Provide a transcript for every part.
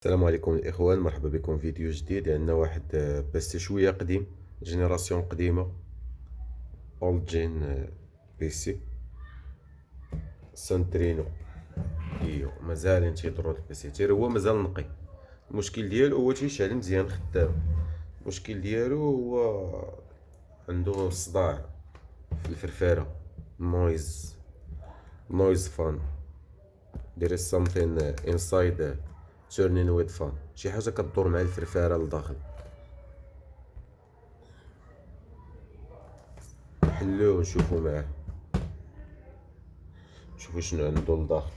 السلام عليكم الإخوان، مرحبا بكم في فيديو جديد. عندنا واحد بس شوية قديم، جينيراسيون قديمة، اولد جين بيسي سانترينو. ايوا مازال تيضرو البيسي، تير هو مازال نقي. المشكل ديالو هو تيشعل مزيان خدام. المشكل ديالو هو عنده صداع في الفرفارة، نويز فان. there is something inside turning with fan، شي حاجة كدور مع الفرفارة لداخل. نحلوه ونشوفو معاه، نشوفو شنو عندو لداخل.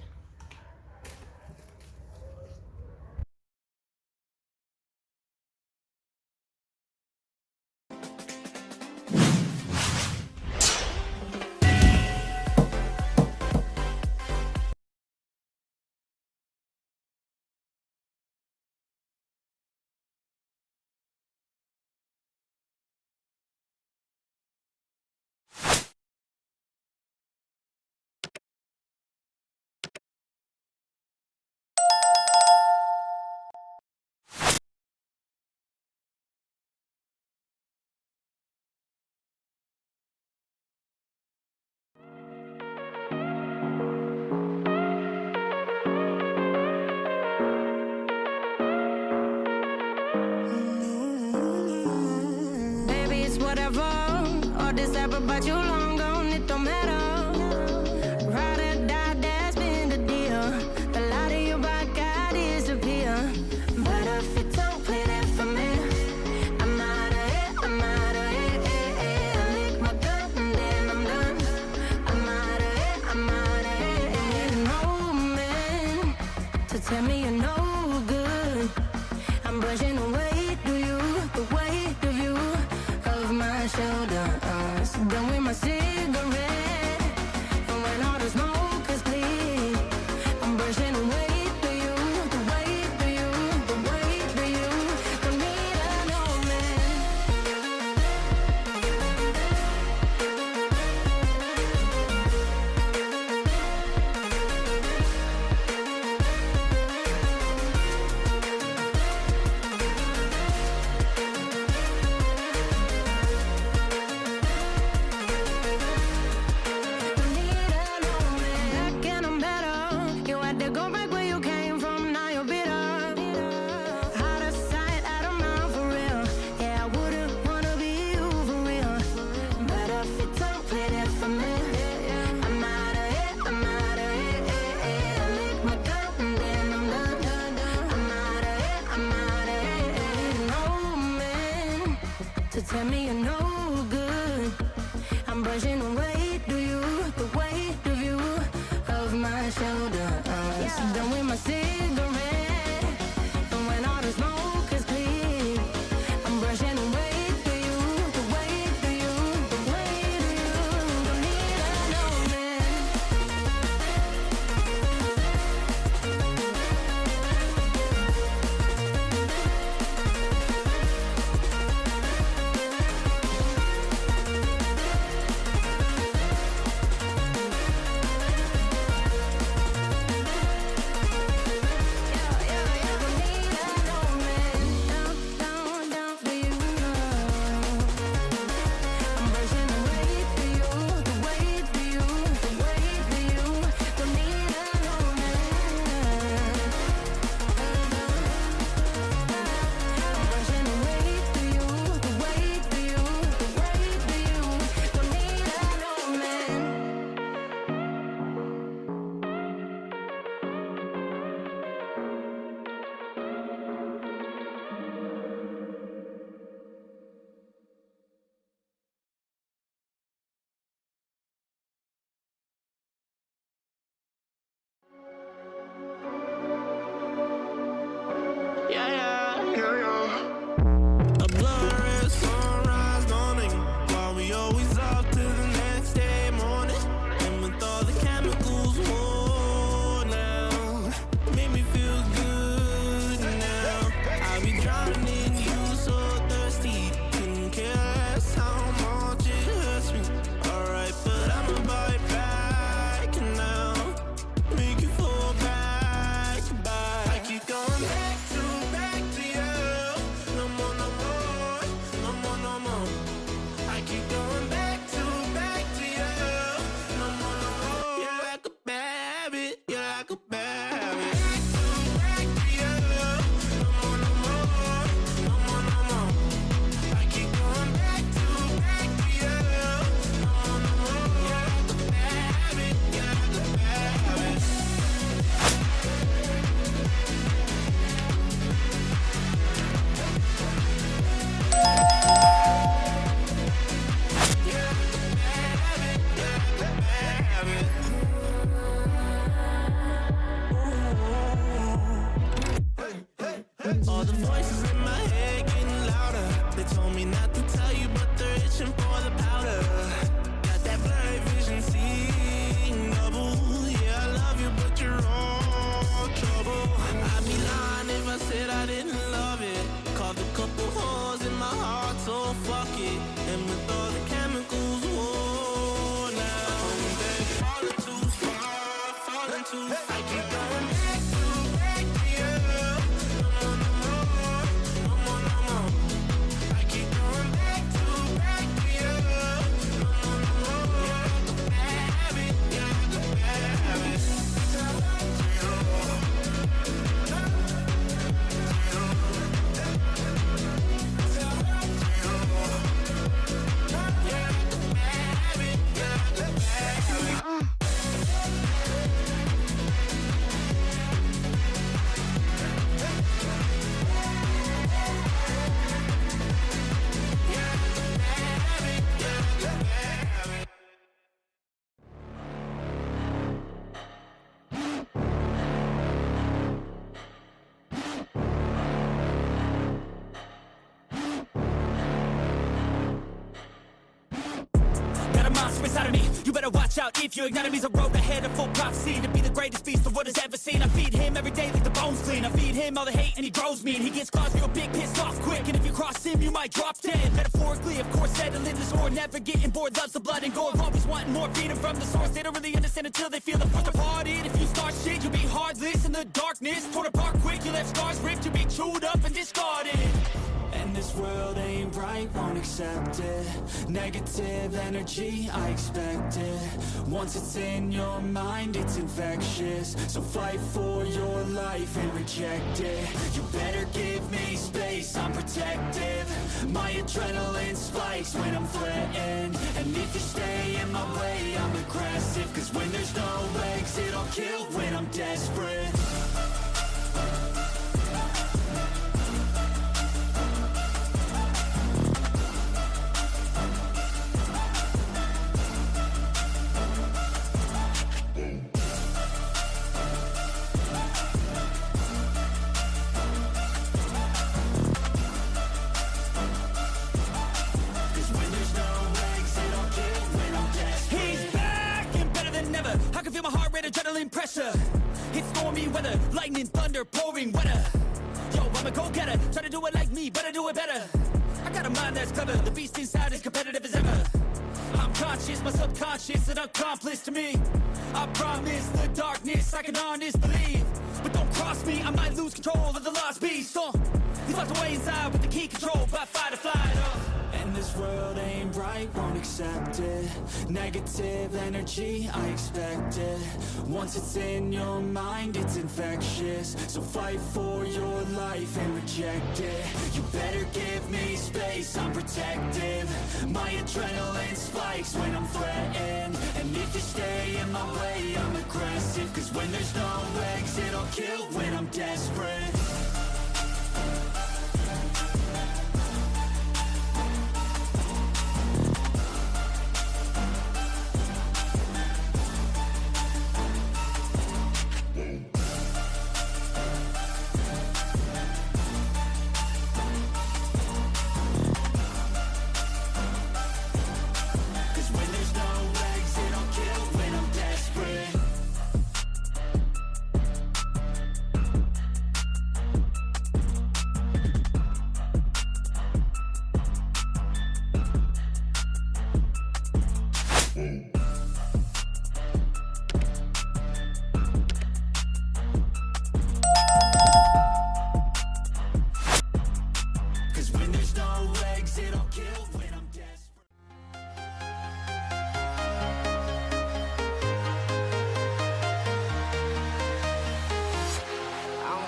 But you long gone, it don't matter. Ride or die, that's been the deal. The light of your back, I disappear. But if you don't play that for me, I'm out of it, I'm out of it. I lick my gun and then I'm done. I'm out of it, I'm out of it. Ain't no man to tell me you're no good. I'm brushing the weight of you, the weight of you, of my shoulder. Done with my cigarette, and when all the smoke is clear, I'm brushing the weight of you, the weight of you, the weight of you. Don't need a no man. Tell me you're no good. I'm brushing the weight of you, the weight of you, of my shoulder. Done with my cigarette, and when all the smoke is clear, I'm brushing the weight of you, the weight of you, the weight of you. Don't need a no man. A blurred sunrise dawning, while we always up to the next day morning. And with all the chemicals worn out, make me feel good now. I'll be drowning in you, so thirsty. Couldn't care less how much it hurts me. Alright, but I'ma buy it back now. Make you fall back. I keep going back to All the voices in my head getting louder. They told me not to tell you, but they're itching for the powder. Got that blurry vision, seeing double. Yeah, I love you, but you're all trouble. I'd be lying if I said I didn't love it. Carved a couple holes in my heart, so fuck it. And with all the chemicals, whoa, now falling too far, falling too far. I keep going back to you. No more, no more, no more. I keep going back to you. No more. Bad habit, yeah, the bad habit. Got a monster inside of me, you better watch out. If you ignite me's a road ahead of full prophecy. To be the greatest beast the world has ever seen. I feed him every day like the bones clean. I feed him all the hate and he grows me. And he gets claws real big, pissed off quick. And if you cross him, you might drop dead. Metaphorically, of course, settling this war. Never getting bored, loves the blood and gore. Always wanting more, feeding from the source. They don't really understand until they feel the force departed. If you start shit, you'll be heartless in the darkness. Torn apart quick, you left scars ripped. You'll be chewed up and discarded. And this world ain't right, won't accept it. Negative energy, I expect it. Once it's in your mind, it's infectious. So fight for your life and reject it. You better give me space, I'm protective. My adrenaline spikes when I'm threatened. And if you stay in my way, I'm aggressive. Cause when there's no exit, I'll kill when I'm desperate. I can feel my heart rate, adrenaline pressure. It's stormy weather, lightning, thunder, pouring weather. Yo, I'm a go-getter, try to do it like me, but I do it better. I got a mind that's clever, the beast inside is competitive as ever. I'm conscious, my subconscious, an accomplice to me. I promise the darkness, I can harness, believe. But don't cross me, I might lose control of the lost beast. He's locked away inside with the key control by fight or flight. And this world ain't right, won't accept it. Negative energy, I expect it. Once it's in your mind, it's infectious. So fight for your life and reject it. You better give me space, I'm protective. My adrenaline spikes when I'm threatened. And if you stay in my way, I'm aggressive. Cause when there's no exit, I'll kill when I'm desperate.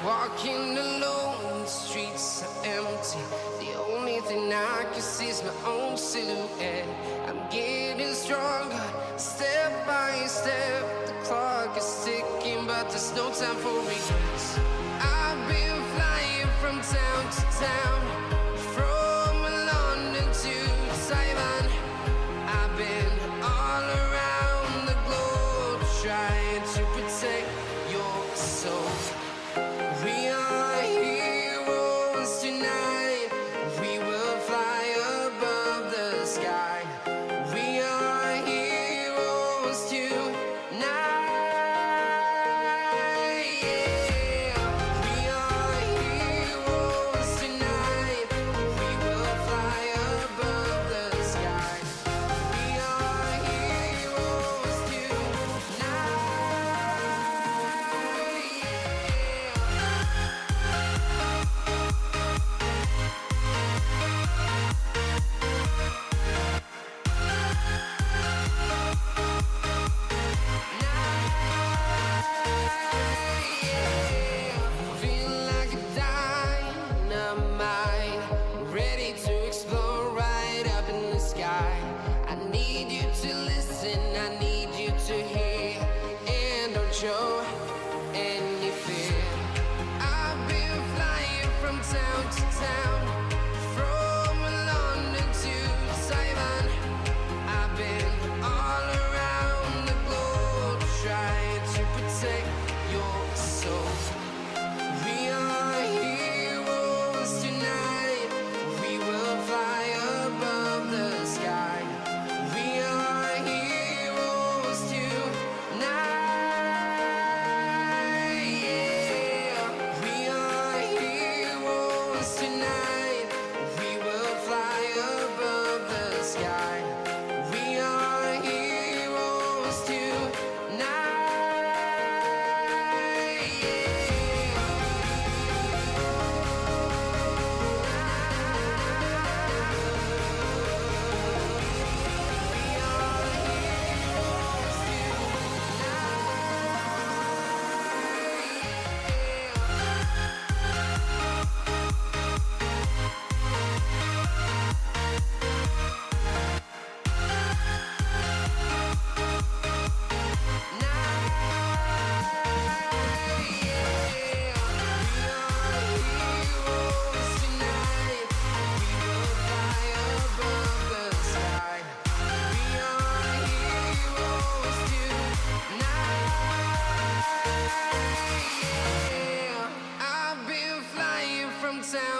Walking alone, the streets are empty. The only thing I can see is my own silhouette. I'm getting stronger, step by step. The clock is ticking, but there's no time for regrets. I've been flying from town to town, from London to Taiwan. I've been all around the globe, trying to protect your soul. We are heroes.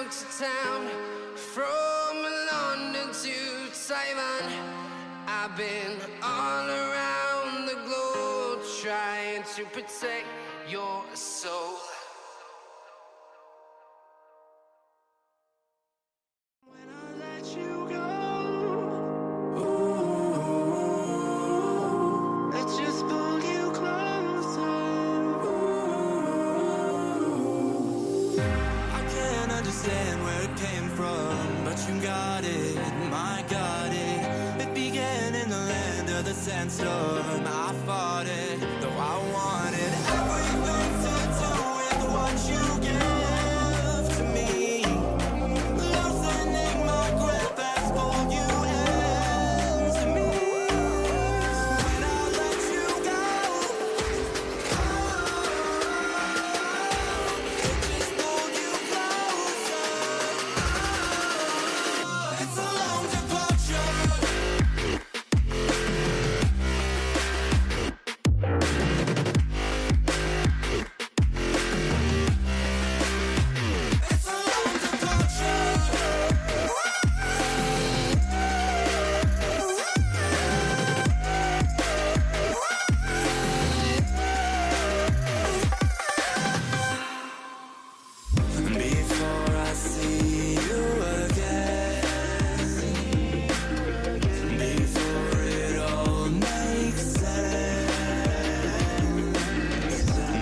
town to town, from London to Taiwan. I've been all around the globe trying to protect your soul. When I let you go, ooh, I just pull you closer. I can't understand where it came from, but you got it, I got it. It began in the land of the sandstorm. I fought it, though I wanted everything to do with what you give to me. Loosening my grip as pulled you into me. When I let you go, it just pulled you closer. It's a long departure. It's a long departure. Before I see you again, before it all makes sense,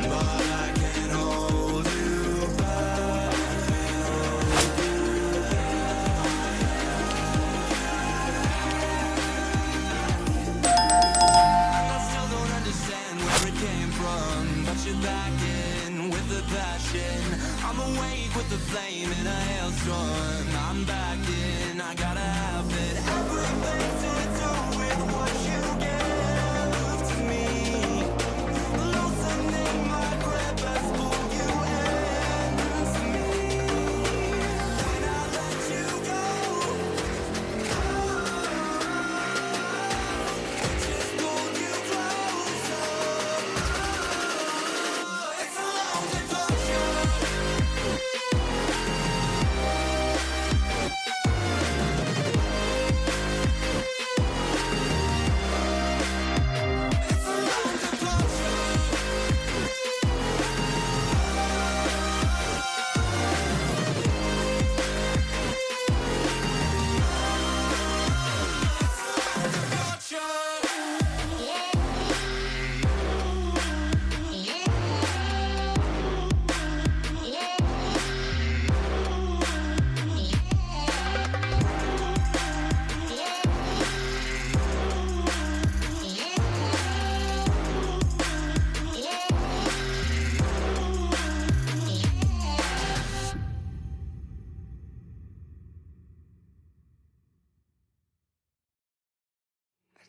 but I can't hold you back. And I still don't understand where it came from, but you're back in with the passion. I'm awake with the flame in a hailstorm. I'm back in, I gotta have it. Everything to do with what you give to me. Loosening my grip has pulled you into me. When I let you go, it just pulled you closer. It's a long departure. It's a long departure.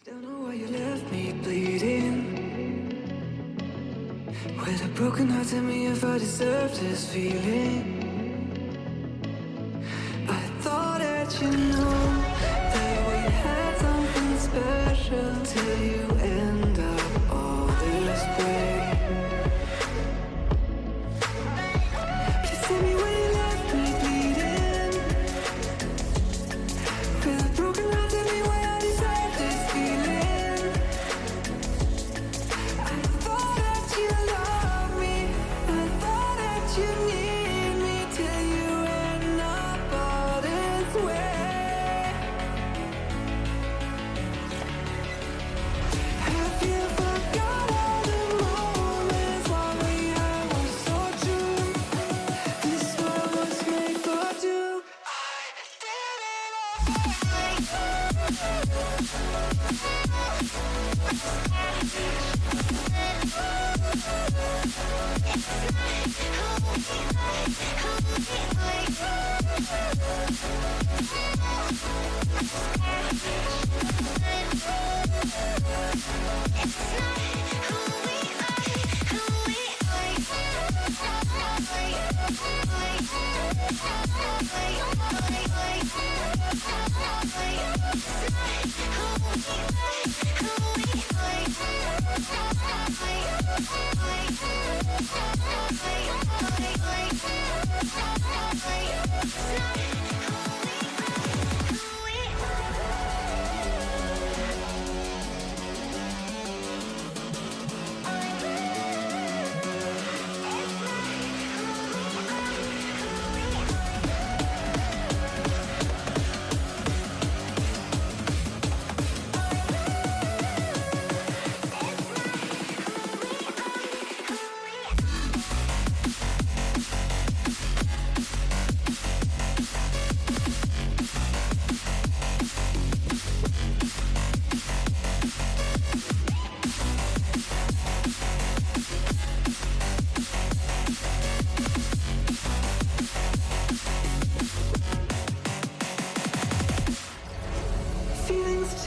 Don't know why you left me bleeding, with a broken heart. Tell me if I deserve this feeling. I thought that you know that we had something special till you end up all this way. Please tell me why you left me bleeding, with a broken heart. Tell me why I deserve this feeling. I thought that you loved me, I thought that you need me, till you end up all this way. Have you forgot all the moments while we had was so true? This world was made for two. I did it all.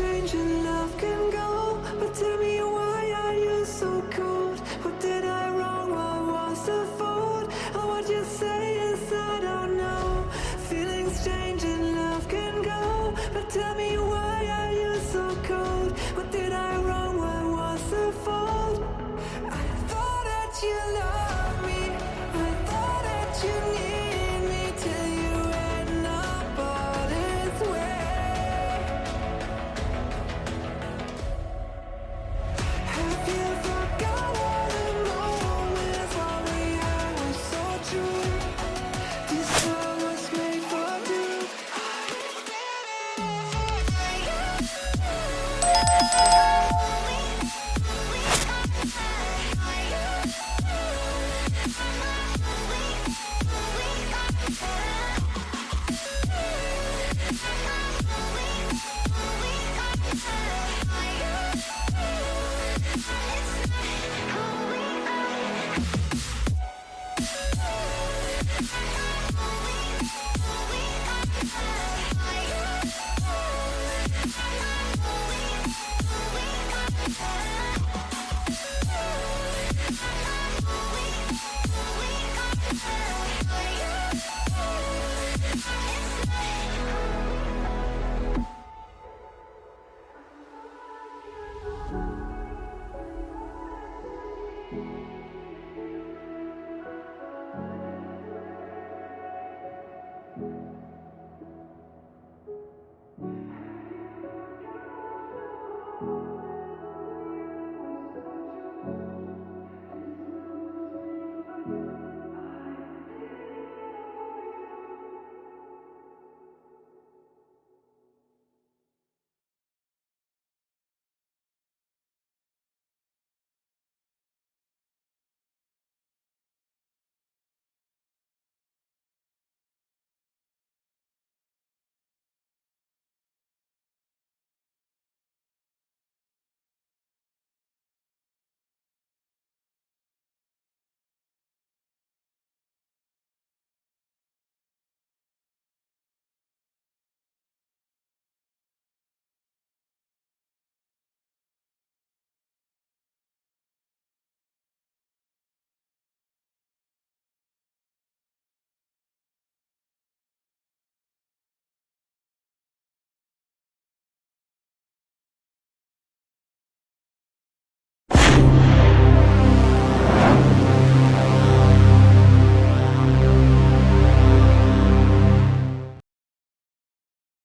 change and love can go, but tell me why are you so cold?